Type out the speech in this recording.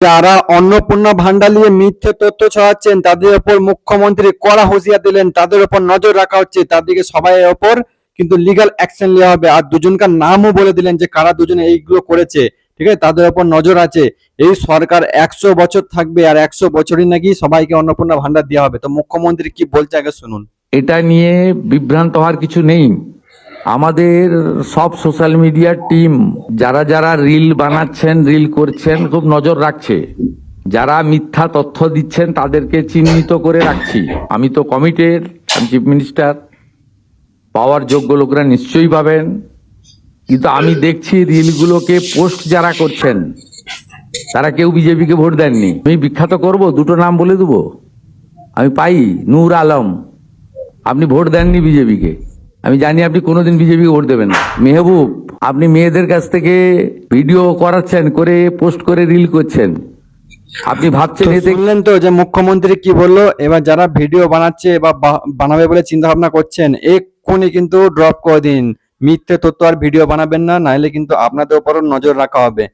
যারা অন্নপূর্ণা ভান্ডার নিয়ে মিথ্যে তথ্য ছড়াচ্ছেন তাদের উপর মুখ্যমন্ত্রী কড়া হুঁশিয়ারি দিলেন, তাদের উপর নজর রাখা হচ্ছে, তাদেরকে সবাই ওপর কিন্তু লিগ্যাল অ্যাকশন নেওয়া হবে। আর দুজনকার নামও বলে দিলেন যে কারা দুজনে এইগুলো করেছে, ঠিক আছে, তাদের উপর নজর আছে। এই সরকার 100 বছর থাকবে আর 100 বছরই নাকি সবাইকে অন্নপূর্ণা ভান্ডার দেওয়া হবে। তো মুখ্যমন্ত্রী কি বলছে আগে শুনুন। এটা নিয়ে বিভ্রান্ত হওয়ার কিছু নেই। আমাদের সব সোশ্যাল মিডিয়ার টিম যারা যারা রিল বানাচ্ছেন, রিল করছেন, খুব নজর রাখছে। যারা মিথ্যা তথ্য দিচ্ছেন তাদেরকে চিহ্নিত করে রাখছি। আমি তো কমিটেড, আমি চিফ মিনিস্টার, পাওয়ার যোগ্য লোকরা নিশ্চয়ই পাবেন। কিন্তু আমি দেখছি রিলগুলোকে পোস্ট যারা করছেন তারা কেউ বিজেপিকে ভোট দেননি। আমি বিখ্যাত করব, দুটো নাম বলে দেবো। আমি পাই নূর আলম, আপনি ভোট দেননি বিজেপিকে, আমি জানি আপনি কোনোদিন বিজেপিকে ভোট দেবেন না। মেহবুব, আপনি মেয়েদের কাছ থেকে ভিডিও করাচ্ছেন, করে পোস্ট করে রিল করছেন, আপনি ভাবছেন এতে। শুনলেন তো যে মুখ্যমন্ত্রী কি বললো। এবার যারা ভিডিও বানাচ্ছে বা বানাবে বলে চিন্তা ভাবনা করছেন, এক্ষুনি কিন্তু ড্রপ করে দিন। মিথ্যে তথ্য আর ভিডিও বানাবেন না, নাইলে কিন্তু আপনাদের উপরও নজর রাখা হবে।